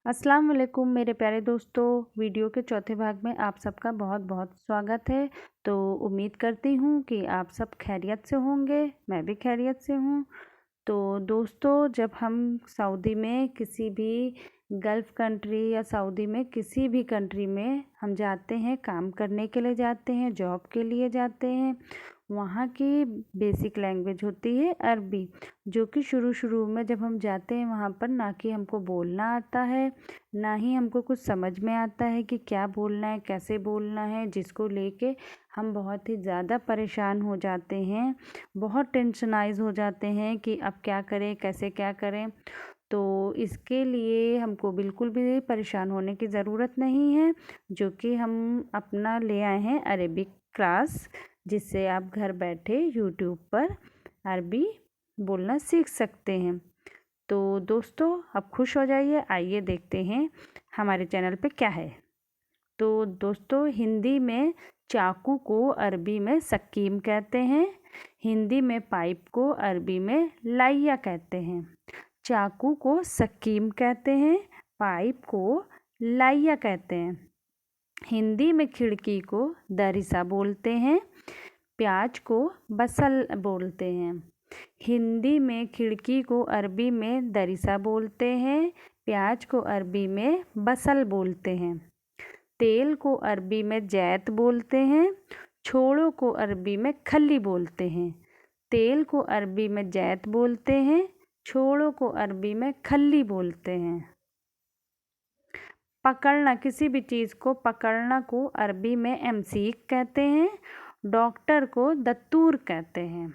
अस्सलाम वालेकुम मेरे प्यारे दोस्तों। वीडियो के चौथे भाग में आप सबका बहुत बहुत स्वागत है। तो उम्मीद करती हूँ कि आप सब खैरियत से होंगे, मैं भी खैरियत से हूँ। तो दोस्तों, जब हम सऊदी में किसी भी गल्फ़ कंट्री या सऊदी में किसी भी कंट्री में हम जाते हैं, काम करने के लिए जाते हैं, जॉब के लिए जाते हैं, वहाँ की बेसिक लैंग्वेज होती है अरबी, जो कि शुरू में जब हम जाते हैं वहाँ पर ना कि हमको बोलना आता है, ना ही हमको कुछ समझ में आता है कि क्या बोलना है, कैसे बोलना है, जिसको लेके हम बहुत ही ज़्यादा परेशान हो जाते हैं, बहुत टेंशनाइज़ हो जाते हैं कि अब क्या करें, कैसे क्या करें। तो इसके लिए हमको बिल्कुल भी परेशान होने की ज़रूरत नहीं है, जो कि हम अपना ले आए हैं अरेबिक क्लास, जिससे आप घर बैठे यूट्यूब पर अरबी बोलना सीख सकते हैं। तो दोस्तों, अब खुश हो जाइए, आइए देखते हैं हमारे चैनल पे क्या है। तो दोस्तों, हिंदी में चाकू को अरबी में सक्कीम कहते हैं। हिंदी में पाइप को अरबी में लाइया कहते हैं। चाकू को सक्कीम कहते हैं, पाइप को लाइया कहते हैं। हिंदी में खिड़की को दरिसा बोलते हैं, प्याज को बसल बोलते हैं। हिंदी में खिड़की को अरबी में दरिसा बोलते हैं, प्याज को अरबी में बसल बोलते हैं। तेल को अरबी में जैत बोलते हैं, छोड़ों को अरबी में खल्ली बोलते हैं। तेल को अरबी में जैत बोलते हैं, छोड़ों को अरबी में खल्ली बोलते हैं। पकड़ना, किसी भी चीज़ को पकड़ना को अरबी में एमसीक कहते हैं। डॉक्टर को दत्तूर कहते हैं।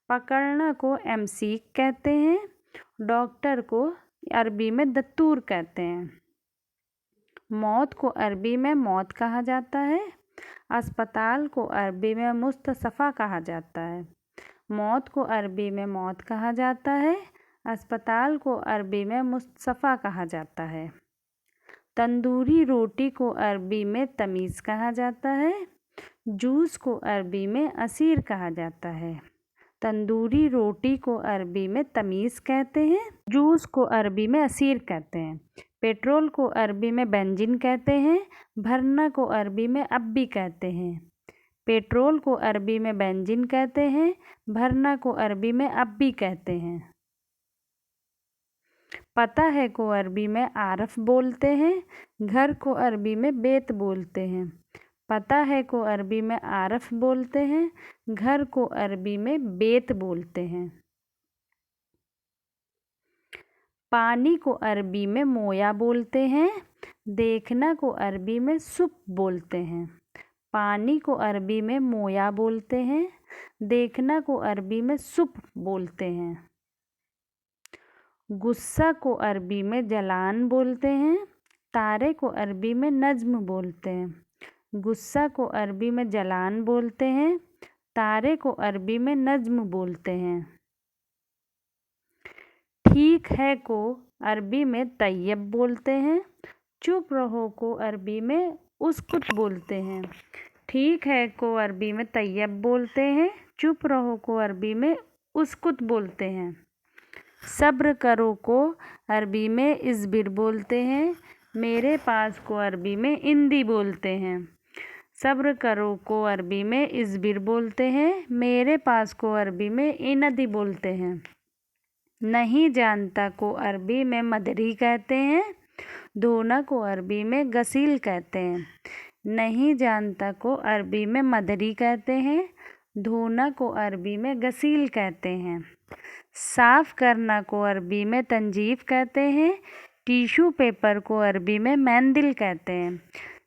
पकड़ना को एमसीक कहते हैं, डॉक्टर को अरबी में दत्तूर कहते हैं। मौत को अरबी में मौत कहा जाता है। अस्पताल को अरबी में मुस्तशफ़ा कहा जाता है। मौत को अरबी में मौत कहा जाता है, अस्पताल को अरबी में मुस्तशफ़ा कहा जाता है। तंदूरी रोटी को अरबी में तमीज़ कहा जाता है। जूस को अरबी में असीर कहा जाता है। तंदूरी रोटी को अरबी में तमीज़ कहते हैं, जूस को अरबी में असीर कहते हैं। पेट्रोल को अरबी में बेंजीन कहते हैं, भरना को अरबी में अब्बी कहते हैं। पेट्रोल को अरबी में बेंजीन कहते हैं, भरना को अरबी में अब्बी कहते हैं। पता है को अरबी में आरफ बोलते हैं, घर को अरबी में बेत बोलते हैं। पता है को अरबी में आरफ बोलते हैं, घर को अरबी में बेत बोलते हैं। पानी को अरबी में मोया बोलते हैं, देखना को अरबी में सुप बोलते हैं। पानी को अरबी में मोया बोलते हैं, देखना को अरबी में सुप बोलते हैं। गुस्सा को अरबी में जलान बोलते हैं, तारे को अरबी में नज्म बोलते हैं। गुस्सा को अरबी में जलान बोलते हैं, तारे को अरबी में नज्म बोलते हैं। ठीक है को अरबी में तैयब बोलते हैं, चुप रहो को अरबी में उस्कुत बोलते हैं। ठीक है को अरबी में तैयब बोलते हैं, चुप रहो को अरबी में उस्कुत बोलते हैं। सब्र करो को अरबी में इज़बिर बोलते हैं, मेरे पास को अरबी में इंदी बोलते हैं। सब्र करो को अरबी में इज़बिर बोलते हैं, मेरे पास को अरबी में इनदी बोलते हैं। नहीं जानता को अरबी में मदरी कहते हैं, धोना को अरबी में गसील कहते हैं। नहीं जानता को अरबी में मदरी कहते हैं, धोना को अरबी में गसील कहते हैं। साफ़ करना को अरबी में तंजीफ़ कहते हैं, टिशू पेपर को अरबी में मैंदिल कहते हैं।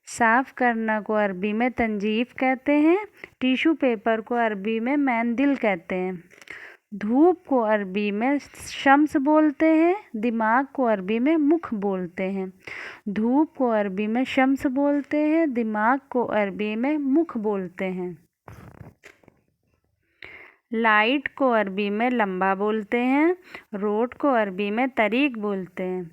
साफ़ करना को अरबी में तंजीफ़ कहते हैं, टिशू पेपर को अरबी में मैंदिल कहते हैं। धूप को अरबी में शम्स बोलते हैं, दिमाग को अरबी में मुख बोलते हैं। धूप को अरबी में शम्स बोलते हैं, दिमाग को अरबी में मुख बोलते हैं। लाइट को अरबी में लंबा बोलते हैं, रोड को अरबी में तरीक बोलते हैं।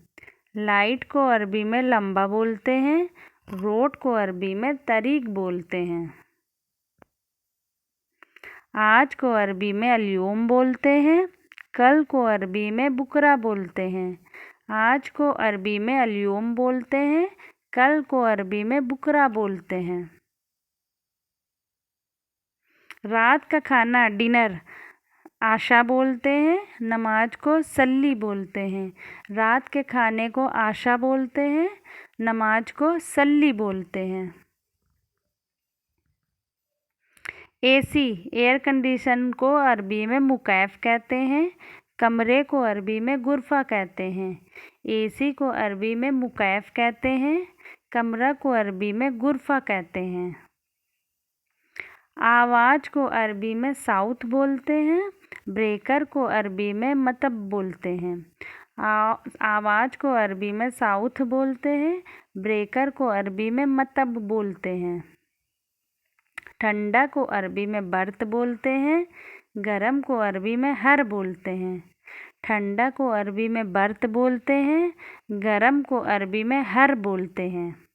लाइट को अरबी में लंबा बोलते हैं, रोड को अरबी में तरीक बोलते हैं। आज को अरबी में अल्यूम बोलते हैं, कल को अरबी में बुकरा बोलते हैं। आज को अरबी में अल्योम बोलते हैं, कल को अरबी में बुकरा बोलते हैं। रात का खाना डिनर आशा बोलते हैं, नमाज को सल्ली बोलते हैं। रात के खाने को आशा बोलते हैं, नमाज को सल्ली बोलते हैं। एसी एयर कंडीशन को अरबी में मुकैफ कहते हैं, कमरे को अरबी में गुरफा कहते हैं। एसी को अरबी में मुकैफ कहते हैं, कमरा को अरबी में गुरफा कहते हैं। आवाज़ को अरबी में साउथ बोलते हैं, ब्रेकर को अरबी में मतब बोलते हैं। आवाज़ को अरबी में साउथ बोलते हैं, ब्रेकर को अरबी में मतब बोलते हैं। ठंडा को अरबी में बर्त बोलते हैं, गरम को अरबी में हर बोलते हैं। ठंडा को अरबी में बर्त बोलते हैं, गरम को अरबी में हर बोलते हैं।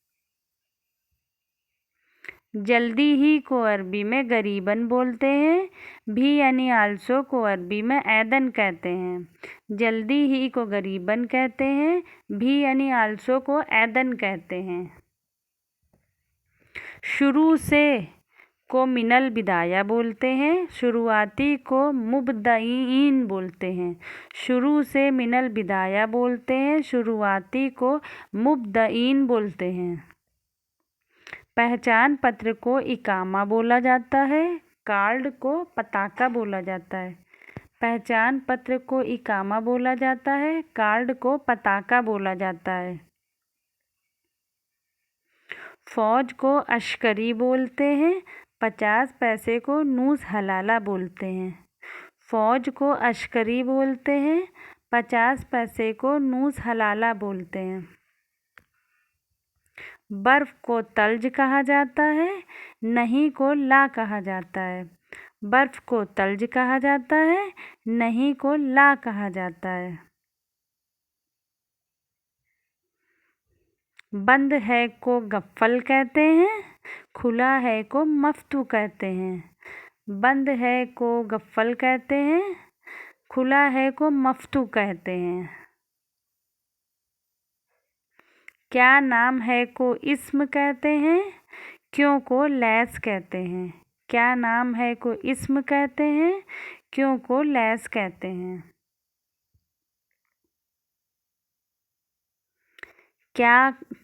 जल्दी ही को अरबी में गरीबन बोलते हैं, भी यानी आल्सो को अरबी में ऐदन कहते हैं। जल्दी ही को गरीबन कहते हैं, भी यानी आल्सो को ऐदन कहते हैं। शुरू से को मिनल बिदाया बोलते हैं, शुरुआती को मुब्दईन बोलते हैं। शुरू से मिनल बिदाया बोलते हैं, शुरुआती को मुब्दईन बोलते हैं। पहचान पत्र को इकामा बोला जाता है, कार्ड को पताका बोला जाता है। पहचान पत्र को इकामा बोला जाता है, कार्ड को पताका बोला जाता है। फौज को अश्करी बोलते हैं, 50 पैसे को नूस हलाला बोलते हैं। फौज को अश्करी बोलते हैं, 50 पैसे को नूस हलाला बोलते हैं। बर्फ़ को तल्ज कहा जाता है, नहीं को ला कहा जाता है। बर्फ़ को तल्ज कहा जाता है, नहीं को ला कहा जाता है। बंद है को गफ्फल कहते हैं, खुला है को मफ्तू कहते हैं। बंद है को गफ्फल कहते हैं, खुला है को मफ्तू कहते हैं। क्या नाम है को इस्म कहते हैं, क्यों को लैस कहते हैं। क्या नाम है को इस्म कहते हैं, क्यों को लैस कहते हैं।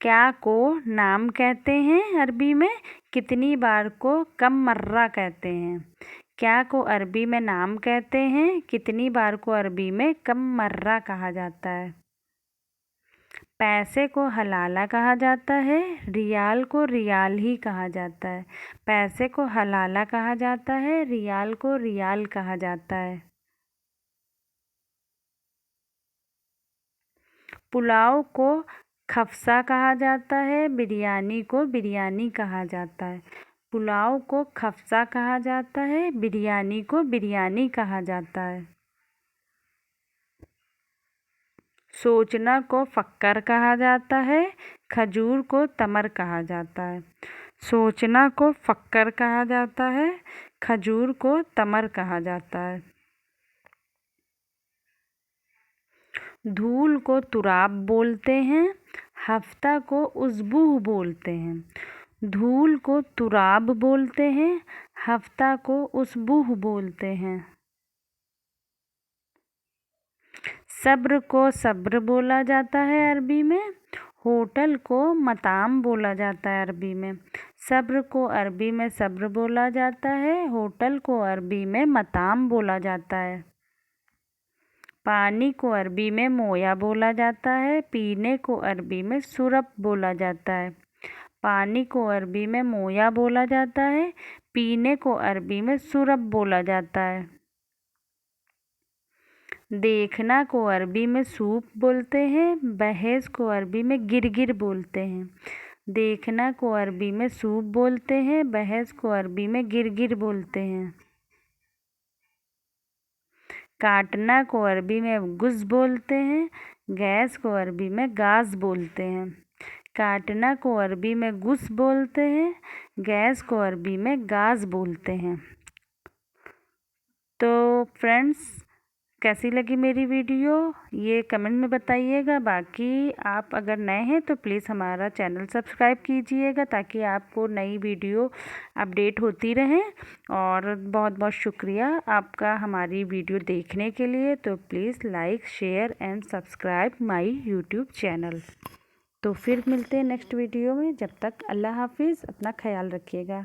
क्या को नाम कहते हैं अरबी में, कितनी बार को कम मर्रा कहते हैं। क्या को अरबी में नाम कहते हैं, कितनी बार को अरबी में कम मर्रा कहा जाता है। पैसे को हलाला कहा जाता है, रियाल को रियाल ही कहा जाता है। पैसे को हलाला कहा जाता है, रियाल को रियाल कहा जाता है। पुलाव को खफसा कहा जाता है, बिरयानी को बिरयानी कहा जाता है। पुलाव को खफसा कहा जाता है, बिरयानी को बिरयानी कहा जाता है। सोचना को फक्कर कहा जाता है, खजूर को तमर कहा जाता है। सोचना को फक्कर कहा जाता है, खजूर को तमर कहा जाता है। धूल को तुराब बोलते हैं, हफ्ता को उज़्बूह बोलते हैं। धूल को तुराब बोलते हैं, हफ्ता को उज़्बूह बोलते हैं। सब्र को सब्र बोला जाता है अरबी में, होटल को मताम बोला जाता है अरबी में। सब्र को अरबी में सब्र बोला जाता है, होटल को अरबी में मताम बोला जाता है। पानी को अरबी में मोया बोला जाता है, पीने को अरबी में सुरब बोला जाता है। पानी को अरबी में मोया बोला जाता है, पीने को अरबी में सुरब बोला जाता है। देखना को अरबी में सूप बोलते हैं, बहस को अरबी में गिरगिर बोलते हैं। देखना को अरबी में सूप बोलते हैं, बहस को अरबी में गिरगिर बोलते हैं। काटना को अरबी में गुज़ बोलते हैं, गैस को अरबी में गाज बोलते हैं। काटना को अरबी में गुस बोलते हैं, गैस को अरबी में गाज बोलते हैं। तो फ्रेंड्स, कैसी लगी मेरी वीडियो ये कमेंट में बताइएगा। बाकी आप अगर नए हैं तो प्लीज़ हमारा चैनल सब्सक्राइब कीजिएगा ताकि आपको नई वीडियो अपडेट होती रहे। और बहुत बहुत शुक्रिया आपका हमारी वीडियो देखने के लिए। तो please like share and subscribe my YouTube channel. तो फिर मिलते हैं नेक्स्ट वीडियो में। जब तक अल्लाह हाफिज़, अपना ख्याल रखिएगा।